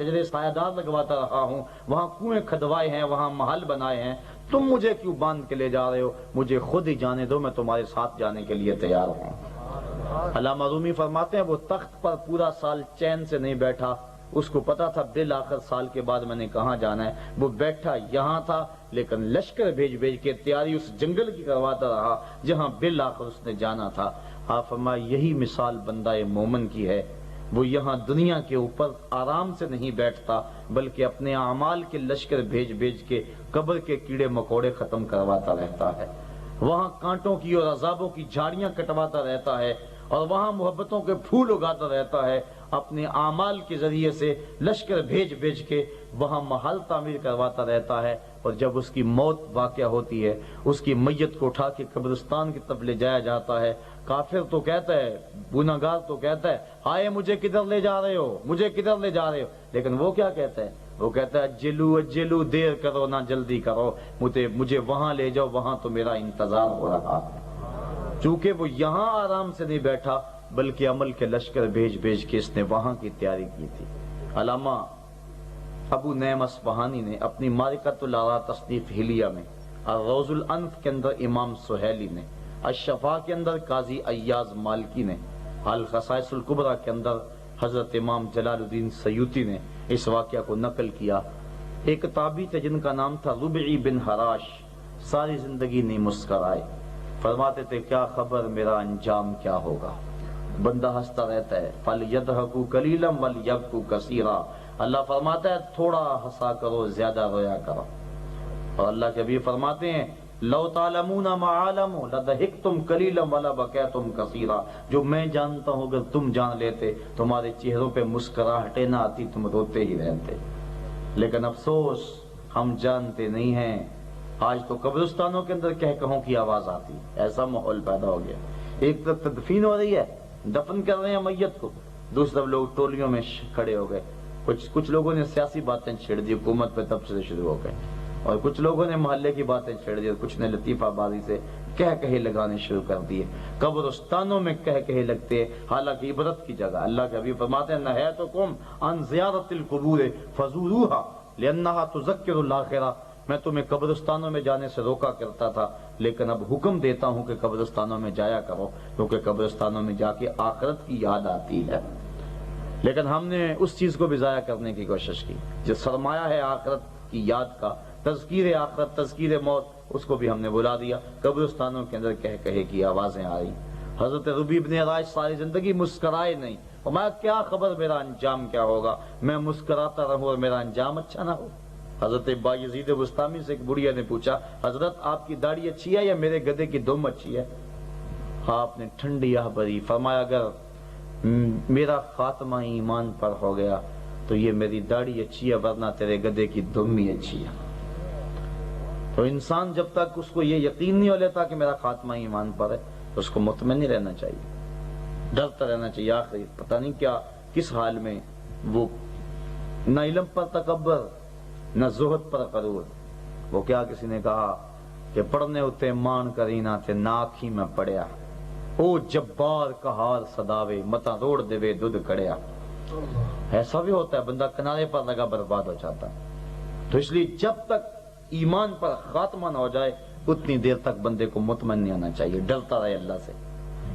شجرے سایہ دار لگواتا رہا ہوں، وہاں کنویں کھدوائے ہیں، وہاں محل بنائے ہیں، تم مجھے کیوں باندھ کے لے جا رہے ہو؟ مجھے خود ہی جانے دو، میں تمہارے ساتھ جانے کے لیے تیار ہوں۔ علامہ رومی فرماتے ہیں وہ تخت پر پورا سال چین سے نہیں بیٹھا، اس کو پتا تھا بالآخر سال کے بعد میں نے کہاں جانا ہے۔ وہ بیٹھا یہاں تھا لیکن لشکر بھیج کے تیاری اس جنگل کی کرواتا رہا جہاں بالآخر اس نے جانا تھا۔ آپ فرمائے یہی مثال بندہ مومن کی ہے، وہ یہاں دنیا کے اوپر آرام سے نہیں بیٹھتا بلکہ اپنے اعمال کے لشکر بھیج کے قبر کے کیڑے مکوڑے ختم کرواتا رہتا ہے، وہاں کانٹوں کی اور عذابوں کی جھاڑیاں کٹواتا رہتا ہے اور وہاں محبتوں کے پھول اگاتا رہتا ہے، اپنے اعمال کے ذریعے سے لشکر بھیج کے وہاں محل تعمیر کرواتا رہتا ہے، اور جب اس کی موت واقع ہوتی ہے اس کی میت کو اٹھا کے قبرستان کی طرف لے جایا جاتا ہے، کافر تو کہتا ہے، گنہگار تو کہتا ہے ہائے مجھے کدھر لے جا رہے ہو، مجھے کدھر لے جا رہے ہو، لیکن وہ کیا کہتا ہے؟ وہ کہتا ہے اجلو دیر کرو نہ جلدی کرو، مجھے وہاں لے جاؤ، وہاں تو میرا انتظار ہو رہا ہے۔ چونکہ وہ یہاں آرام سے نہیں بیٹھا بلکہ عمل کے لشکر بھیج کے اس نے وہاں کی تیاری کی تھی۔ علامہ ابو نعیم اصفہانی نے اپنی معرکۃ الآراء تصنیف حلیہ میں، الروض الانف کے اندر امام سہیلی نے، الشفاء کے اندر قاضی ایاز مالکی نے، الخصائص الکبریٰ کے اندر حضرت امام جلال الدین سیوطی نے اس واقعہ کو نقل کیا۔ ایک تابعی تھے جن کا نام تھا ربعی بن حراش، ساری زندگی نہیں مسکرائے، فرماتے تھے کیا خبر میرا انجام کیا ہوگا؟ بندہ ہنستا رہتا ہے، فَلْيَضْحَكُوا قَلِيلًا وَلْيَبْكُوا كَثِيرًا، اللہ فرماتا ہے تھوڑا ہنسا کرو زیادہ رویا کرو، اور اللہ کے بھی فرماتے ہیں لو تعلمون ما عالم لضحکتم قلیلا ولبکیتم کثیرا، جو میں جانتا ہوں اگر تم جان لیتے تمہارے چہروں پہ مسکراہٹیں نہ آتی، تم روتے ہی رہتے، لیکن افسوس ہم جانتے نہیں ہیں۔ آج تو قبرستانوں کے اندر کہکہوں کی آواز آتی، ایسا ماحول پیدا ہو گیا، ایک طرف تدفین ہو رہی ہے، دفن کر رہے ہیں میت کو، دوسری طرف لوگ ٹولیوں میں کھڑے ہو گئے، کچھ لوگوں نے سیاسی باتیں چھیڑ دی، حکومت پہ تبصرے شروع ہو گئے، اور کچھ لوگوں نے محلے کی باتیں چھیڑ دی، اور کچھ نے لطیفہ بازی سے کہے لگانے شروع کر دیے۔ قبرستانوں میں کہے لگتے ہیں، حالانکہ عبرت کی جگہ اللہ کے حبیب فرماتے ہیں نہیتکم عن زیارت القبور فزوروها لانها تذکر الاخرہ، میں تمہیں قبرستانوں میں جانے سے روکا کرتا تھا لیکن اب حکم دیتا ہوں کہ قبرستانوں میں جایا کرو، کیونکہ قبرستانوں میں جا کے آخرت کی یاد آتی ہے۔ لیکن ہم نے اس چیز کو بھی ضائع کرنے کی کوشش کی، جو سرمایہ ہے آخرت کی یاد کا، تذکیر آخرت، تذکیر موت، اس کو بھی ہم نے بلا دیا۔ قبرستانوں کے اندر کہے کی آوازیں آ رہی۔ حضرت ربیع بن حراش ساری زندگی مسکرائے نہیں، اور میں کیا خبر میرا انجام کیا ہوگا، میں مسکراتا رہوں اور میرا انجام اچھا نہ ہو۔ حضرت بایزید بستامی سے ایک بڑھیا نے پوچھا حضرت آپ کی داڑھی اچھی ہے یا میرے گدھے کی دم اچھی ہے؟ آپ نے ٹھنڈی آہ بھری، فرمایا اگر میرا خاتمہ ایمان پر ہو گیا تو یہ میری داڑھی اچھی ہے، ورنہ تیرے گدھے کی دم ہی اچھی ہے۔ تو انسان جب تک اس کو یہ یقین نہیں ہو لیتا کہ میرا خاتمہ ایمان پر ہے تو اس کو مطمئن نہیں رہنا چاہیے، ڈرتا رہنا چاہیے۔ آخری پتہ نہیں کیا کس حال میں وہ نہ علم پر تکبر نہ زہد پر غرور، وہ کیا کسی نے کہا کہ پڑھنے ہوتے مان کری نہ تھے ناک ہی میں پڑیا، او جبار کہار صداوے متا روڑ دے دودھ کڑیا۔ ایسا بھی ہوتا ہے، بندہ کنارے پر لگا برباد ہو جاتا ہے۔ تو اس لیے جب تک ایمان پر خاتمہ نہ ہو جائے اتنی دیر تک بندے کو مطمئن نہیں آنا چاہیے، ڈرتا رہے اللہ سے،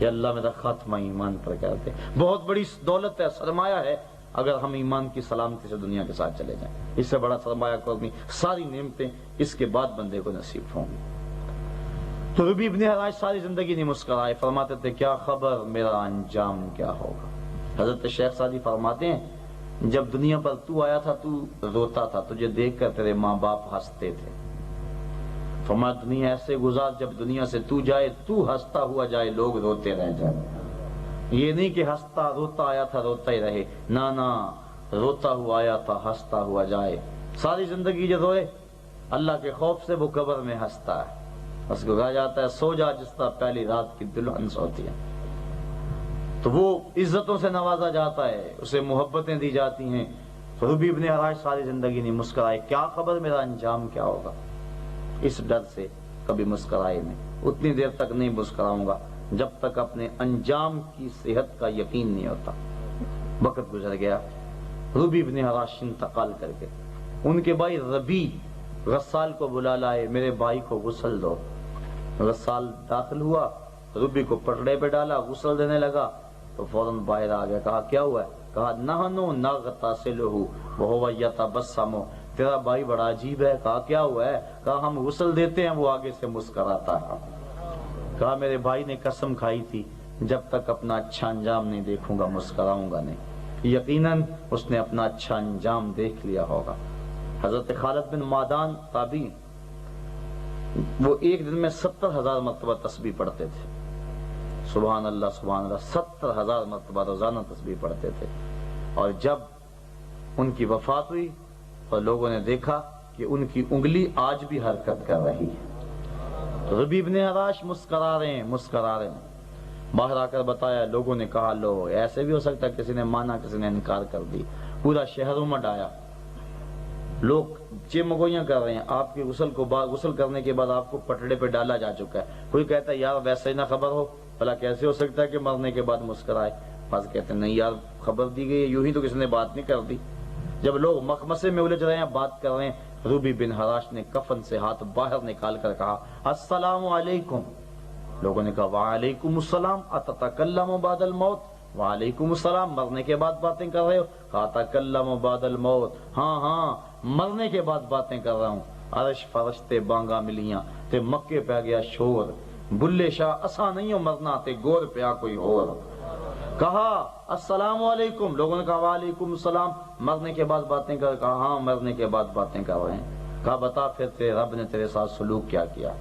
یا اللہ میرا خاتمہ ایمان پر کر دے۔ بہت بڑی دولت ہے، سرمایہ ہے اگر ہم ایمان کی سلامتی سے دنیا کے ساتھ چلے جائیں، اس سے بڑا سرمایہ کوئی نہیں، ساری نعمتیں اس کے بعد بندے کو نصیب ہوں گی۔ تو ربیع بن حراش ساری زندگی نہیں مسکرائے، فرماتے تھے کیا خبر میرا انجام کیا ہوگا۔ حضرت شیخ سعدی فرماتے ہیں جب دنیا پر تو آیا تھا تو روتا تھا، تجھے دیکھ کر تیرے ماں باپ ہنستے تھے، فرمایا دنیا ایسے گزار جب دنیا سے تو جائے تو ہنستا ہوا جائے، لوگ روتے رہ جائیں۔ یہ نہیں کہ ہنستا روتا آیا تھا روتا ہی رہے، نہ روتا ہوا آیا تھا ہنستا ہوا جائے۔ ساری زندگی جو روئے اللہ کے خوف سے وہ قبر میں ہنستا ہے، اس کو کہا جاتا ہے سو جا جس طرح پہلی رات کی دلہن سوتی ہے۔ تو وہ عزتوں سے نوازا جاتا ہے، اسے محبتیں دی جاتی ہیں۔ ربیع بن حراش ساری زندگی نہیں مسکرائے، کیا خبر میرا انجام کیا ہوگا، اس ڈر سے کبھی مسکرائے نہیں۔ اتنی دیر تک نہیں مسکراؤں گا جب تک اپنے انجام کی صحت کا یقین نہیں ہوتا۔ وقت گزر گیا، ربی بن حراش انتقال کر گئے. ان کے بھائی ربی غسال کو بلا لائے, میرے بھائی کو غسل دو. غسال داخل ہوا, ربی کو پٹڑے پہ ڈالا, غسل دینے لگا تو فوراً باہر آ گیا. کہا کیا ہوا ہے؟ کہا نحنو نغتسلہ وہو یتبسم, تیرا بھائی بڑا عجیب ہے. کہا کیا ہوا ہے؟ کہا ہم غسل دیتے ہیں, وہ آگے سے مسکراتا ہے. کہا میرے بھائی نے قسم کھائی تھی جب تک اپنا اچھا انجام نہیں دیکھوں گا مسکراؤں گا نہیں. یقیناً اس نے اپنا اچھا انجام دیکھ لیا ہوگا. حضرت خالد بن معدان تابعی, وہ ایک دن میں 70,000 مرتبہ تسبیح پڑھتے تھے. سبحان اللہ سبحان اللہ, 70,000 مرتبہ روزانہ تسبیح پڑھتے تھے. اور جب ان کی وفات ہوئی اور لوگوں نے دیکھا کہ ان کی انگلی آج بھی حرکت کر رہی ہے. ربی بن حراش مسکرا رہے ہیں, مسکرا رہے ہیں. باہر آ کر بتایا, لوگوں نے کہا لو ایسے بھی ہو سکتا ہے, کسی نے مانا کسی نے انکار کر دی. پورا شہر امڈ آیا, لوگ چمگویاں کر رہے ہیں. آپ کے غسل کرنے کے بعد آپ کو پٹڑے پہ ڈالا جا چکا ہے. کوئی کہتا ہے یار ویسے ہی نہ خبر ہو, بھلا کیسے ہو سکتا ہے کہ مرنے کے بعد مسکرائے. بعض کہتے ہیں نہیں یار خبر دی گئی, یوں ہی تو کسی نے بات نہیں کر دی. جب لوگ مخمسے میں الجھ رہے ہیں, بات کر رہے ہیں, ربی بن حراش نے کفن سے ہاتھ باہر نکال کر کہا السلام علیکم. لوگوں نے کہا وعلیکم السلام, اتتکلم بعد الموت. وعلیکم السلام, مرنے کے بعد باتیں کر رہے ہو؟ کہا اتکلم بعد الموت, ہاں ہاں مرنے کے بعد باتیں کر رہا ہوں. عرش فرشتے بانگا ملیاں تے مکے پہ گیا شور, بلے شاہ اسا نہیں ہو مرنا تے گور پہ آ کوئی اور. کہا السلام علیکم. لوگوں نے کہا وعلیکم السلام, مرنے کے بعد باتیں کر. کہا ہاں مرنے کے بعد باتیں کر رہے ہیں. کہا بتا پھر تیرے رب نے تیرے ساتھ سلوک کیا کیا؟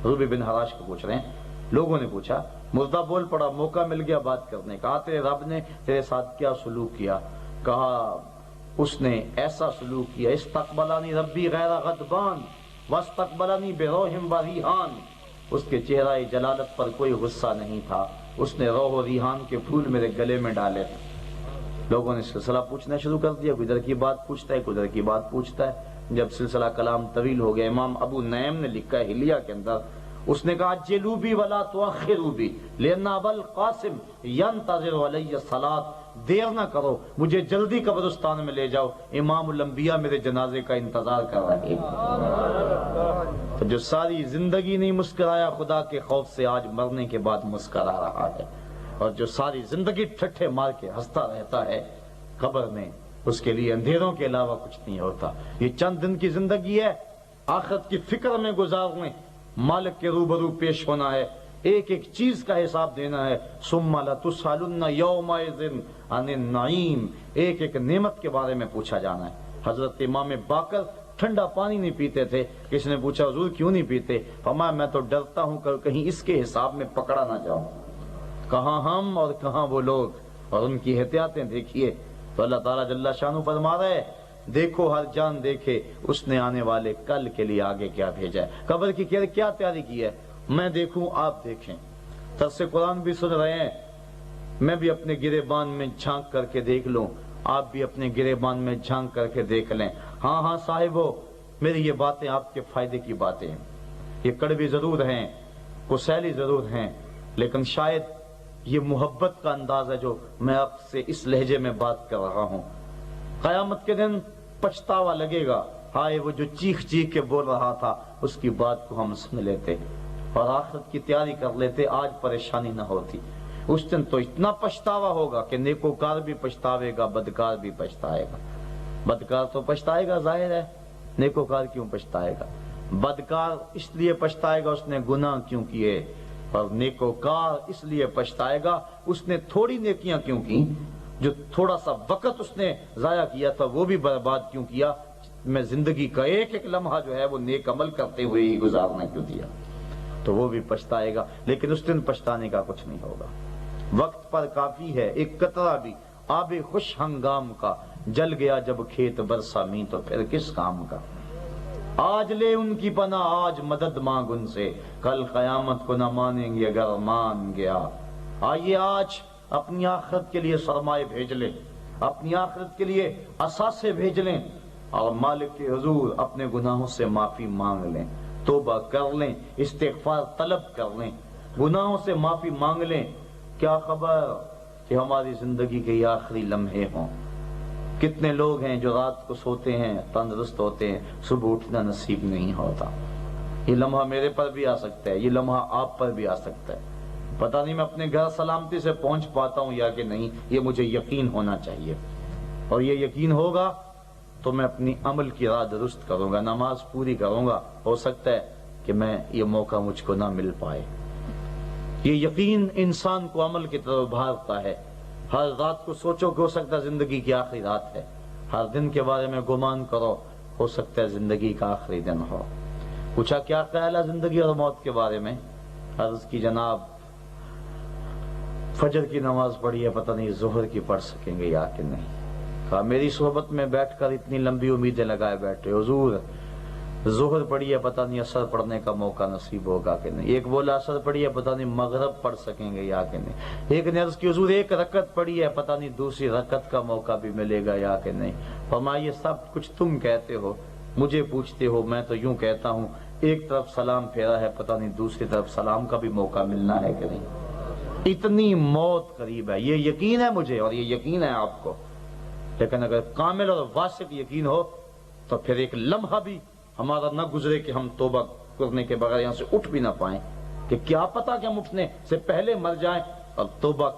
ربی بن حراش کو پوچھ رہے ہیں. لوگوں نے پوچھا, مردہ بول پڑا, موقع مل گیا بات کرنے. کہا تیرے رب نے تیرے ساتھ کیا سلوک کیا؟ کہا اس نے ایسا سلوک کیا, استقبلانی ربی غیر غضبان واستقبلانی بروح و ریحان. اس کے چہرہ جلالت پر کوئی غصہ نہیں تھا, اس نے روح و ریحان کے پھول میرے گلے میں ڈالے تھے. لوگوں نے سلسلہ پوچھنا شروع کر دیا, کوئی ادھر کی بات پوچھتا ہے, کوئی ادھر کی بات پوچھتا ہے. جب سلسلہ کلام طویل ہو گیا, امام ابو نعیم نے لکھا ہے حلیہ کے اندر, اس نے کہا جلو بی ولا تؤخروا بی لان ابا القاسم ينتظر علی الصلاۃ, دیر نہ کرو مجھے جلدی قبرستان میں لے جاؤ, امام الانبیاء میرے جنازے کا انتظار کر رہے ہیں. تو جو ساری زندگی نہیں مسکرایا خدا کے خوف سے, آج مرنے کے بعد مسکرا رہا ہے. اور جو ساری زندگی ٹھٹھے مار کے ہنستا رہتا ہے قبر میں, اس کے لیے اندھیروں کے علاوہ کچھ نہیں ہوتا. یہ چند دن کی زندگی ہے, آخرت کی فکر میں گزارنے, مالک کے روبرو پیش ہونا ہے, ایک ایک چیز کا حساب دینا ہے. ثم لتسألن یومئذ عن النعیم, ایک ایک نعمت کے بارے میں پوچھا جانا ہے. حضرت امام باقر ٹھنڈا پانی نہیں پیتے تھے. کسی نے پوچھا حضور کیوں نہیں پیتے؟ فرمایا میں تو ڈرتا ہوں کہ کہیں اس کے حساب میں پکڑا نہ جاؤں. کہاں ہم اور کہاں وہ لوگ, اور ان کی احتیاطیں دیکھیے. تو اللہ تعالیٰ جل شانہ فرما رہے ہیں دیکھو ہر جان دیکھے اس نے آنے والے کل کے لیے آگے کیا بھیجا ہے, قبر کی کیا تیاری کی ہے. میں دیکھوں آپ دیکھیں, درس قرآن بھی سن رہے ہیں, میں بھی اپنے گریبان میں جھانک کر کے دیکھ لوں, آپ بھی اپنے گریبان میں جھانک کر کے دیکھ لیں. ہاں ہاں صاحبو, میری یہ باتیں آپ کے فائدے کی باتیں ہیں. یہ کڑوی ضرور ہیں, کسیلی ضرور ہیں, لیکن شاید یہ محبت کا انداز ہے جو میں آپ سے اس لہجے میں بات کر رہا ہوں. قیامت کے دن پچھتاوا لگے گا, ہائے وہ جو چیخ چیخ کے بول رہا تھا اس کی بات کو ہم سن لیتے اور آخرت کی تیاری کر لیتے, آج پریشانی نہ ہوتی. اس دن تو اتنا پچھتاوا ہوگا کہ نیکوکار بھی پچھتاوے گا, بدکار بھی پچھتائے گا. بدکار تو پچھتائے گا ظاہر ہے, نیکوکار کیوں پچھتائے گا؟ بدکار اس لیے پچھتائے گا اس نے گناہ کیوں کیے, اور نیکوکار اس لیے پچھتائے گا اس نے تھوڑی نیکیاں کیوں کی, جو تھوڑا سا وقت اس نے ضائع کیا تھا وہ بھی برباد کیوں کیا. میں زندگی کا ایک ایک لمحہ جو ہے وہ نیک عمل کرتے ہوئے ہی گزارنا کیوں دیا, تو وہ بھی پچھتائے گا. لیکن اس دن پچھتانے کا کچھ نہیں ہوگا. وقت پر کافی ہے, ایک قطرہ بھی آب خوش ہنگام کا, جل گیا جب کھیت برسا می تو پھر کس کام کا. آج لے ان کی پناہ, آج مدد مانگ ان سے, کل قیامت کو نہ مانیں گے اگر مان گیا. آئیے آج اپنی آخرت کے لیے سرمائے بھیج لیں, اپنی آخرت کے لیے اثاثے بھیج لیں, اور مالک کے حضور اپنے گناہوں سے معافی مانگ لیں, توبہ کر لیں, استغفار طلب کر لیں, گناہوں سے معافی مانگ لیں. کیا خبر کہ ہماری زندگی کے یہ آخری لمحے ہوں, کتنے لوگ ہیں جو رات کو سوتے ہیں تندرست ہوتے ہیں، صبح اٹھنا نصیب نہیں ہوتا۔ یہ لمحہ میرے پر بھی آ سکتا ہے، یہ لمحہ آپ پر بھی آ سکتا ہے۔ پتہ نہیں میں اپنے گھر سلامتی سے پہنچ پاتا ہوں یا کہ نہیں، یہ مجھے یقین ہونا چاہیے، اور یہ یقین ہوگا تو میں اپنی عمل کی راہ درست کروں گا، نماز پوری کروں گا۔ ہو سکتا ہے کہ میں یہ موقع مجھ کو نہ مل پائے۔ یہ یقین انسان کو عمل کی طرف بھاگتا ہے۔ ہر رات کو سوچو کہ ہو سکتا ہے زندگی کی آخری رات ہے، ہر دن کے بارے میں گمان کرو، ہو سکتا ہے زندگی کا آخری دن ہو۔ پوچھا کیا خیال ہے زندگی اور موت کے بارے میں؟ عرض کی جناب فجر کی نماز پڑھی ہے، پتہ نہیں ظہر کی پڑھ سکیں گے یا کہ نہیں۔ کہا میری صحبت میں بیٹھ کر اتنی لمبی امیدیں لگائے بیٹھے، حضور ظہر پڑھی ہے، پتہ نہیں اثر پڑھنے کا موقع نصیب ہوگا کہ نہیں۔ ایک بولا اثر پڑھی ہے، پتہ نہیں مغرب پڑھ سکیں گے یا کہ نہیں۔ ایک نے عرض کی حضور ایک رکعت پڑھی ہے، پتہ نہیں دوسری رکعت کا موقع بھی ملے گا یا کہ نہیں۔ فرمایا یہ سب کچھ تم کہتے ہو، مجھے پوچھتے ہو، میں تو یوں کہتا ہوں ایک طرف سلام پھیرا ہے، پتہ نہیں دوسری طرف سلام کا بھی موقع ملنا ہے کہ نہیں۔ اتنی موت قریب ہے، یہ یقین ہے مجھے اور یہ یقین ہے آپ کو۔ لیکن اگر کامل اور واثق یقین ہو تو پھر ایک لمحہ بھی ہمارا نہ گزرے کہ ہم توبہ کرنے کے بغیر یہاں سے اٹھ بھی نہ پائیں، کہ کیا پتا کہ ہم اٹھنے سے پہلے مر جائیں اور توبہ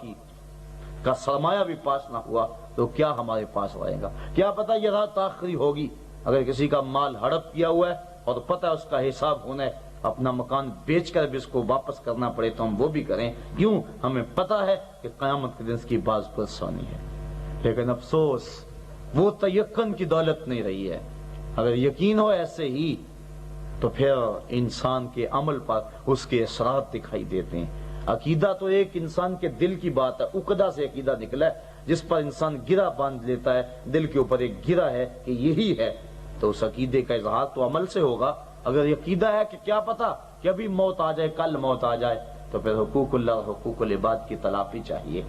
کا سرمایہ بھی پاس نہ ہوا تو کیا ہمارے پاس رہے گا؟ کیا پتا یہ رات آخری ہوگی۔ اگر کسی کا مال ہڑپ کیا ہوا ہے اور پتہ ہے اس کا حساب ہونا ہے، اپنا مکان بیچ کر بھی اس کو واپس کرنا پڑے تو ہم وہ بھی کریں، کیوں؟ ہمیں پتہ ہے کہ قیامت کے دن اس کی باز پرس ہونی ہے۔ لیکن افسوس وہ تیقن کی دولت نہیں رہی ہے۔ اگر یقین ہو ایسے ہی تو پھر انسان کے عمل پر اس کے اثرات دکھائی دیتے ہیں۔ عقیدہ تو ایک انسان کے دل کی بات ہے، عقدہ سے عقیدہ نکلا ہے جس پر انسان گرہ باندھ لیتا ہے، دل کے اوپر ایک گرہ ہے کہ یہی ہے، تو اس عقیدے کا اظہار تو عمل سے ہوگا۔ اگر عقیدہ ہے کہ کیا پتا کہ ابھی موت آ جائے، کل موت آ جائے، تو پھر حقوق اللہ اور حقوق العباد کی تلافی چاہیے۔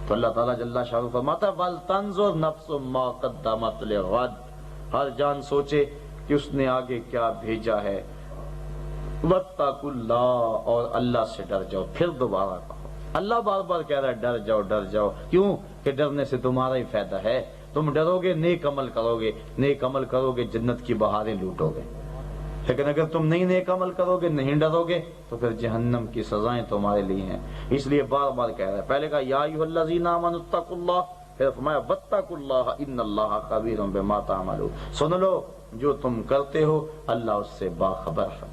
تو اللہ تعالیٰ جل شانہ فرماتا ہے وَلْتَنْظُرْ نَفْسٌ مَا قَدَّمَتْ لِغَدٍ، ہر جان سوچے کہ اس نے آگے کیا بھیجا ہے۔ وَاتَّقُوا اللَّهَ، اور اللہ سے ڈر جاؤ۔ پھر دوبارہ کہو، اللہ بار بار کہہ رہا ہے ڈر جاؤ ڈر جاؤ، کیوں؟ کہ ڈرنے سے تمہارا ہی فائدہ ہے۔ تم ڈرو گے نیک عمل کرو گے، نیک عمل کرو گے جنت کی بہاریں لوٹو گے۔ لیکن اگر تم نہیں نیک عمل کرو گے، نہیں ڈرو گے، تو پھر جہنم کی سزائیں تمہارے لیے ہیں۔ اس لیے بار بار کہہ رہا ہے، پہلے کہا یا ایھا الذین آمنوا اتقوا اللہ، پھر فرمایا واتقوا اللہ ان اللہ خبیر بما تعملون، سن لو جو تم کرتے ہو اللہ اس سے باخبر ہے۔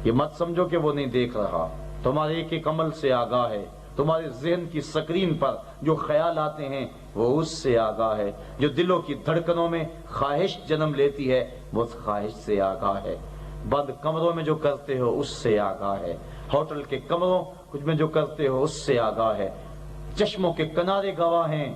یہ مت سمجھو کہ وہ نہیں دیکھ رہا، تمہارے ایک ایک عمل سے آگاہ ہے، تمہارے ذہن کی سکرین پر جو خیال آتے ہیں وہ اس سے آگاہ ہے، جو دلوں کی دھڑکنوں میں خواہش جنم لیتی ہے وہ اس خواہش سے آگاہ ہے، بند کمروں میں جو کرتے ہو اس سے آگاہ ہے، ہوٹل کے کمروں کچھ میں جو کرتے ہو اس سے آگاہ ہے، چشموں کے کنارے گواہ ہیں،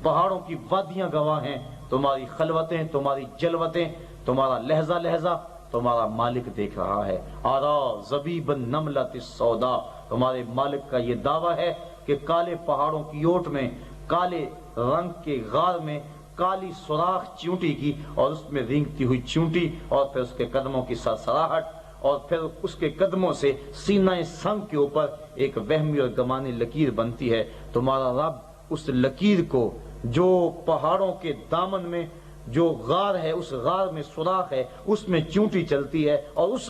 پہاڑوں کی وادیاں گواہ ہیں، تمہاری خلوتیں، تمہاری جلوتیں، تمہارا لہجہ لہجہ تمہارا مالک دیکھ رہا ہے۔ آرا زبیب النملۃ السودا، تمہارے مالک کا یہ دعویٰ ہے کہ کالے پہاڑوں کی اوٹ میں، کالے رنگ کے غار میں کالی سوراخ چیونٹی کی، اور اس میں رینگتی ہوئی چیونٹی، اور پھر اس کے قدموں کی سرسراہٹ، اور پھر اس کے قدموں سے سینہ سنگ کے اوپر ایک وہمی اور گمانی لکیر بنتی ہے۔ تمہارا رب اس لکیر کو جو پہاڑوں کے دامن میں جو غار ہے، اس غار میں سوراخ ہے، اس میں چیونٹی چلتی ہے، اور اس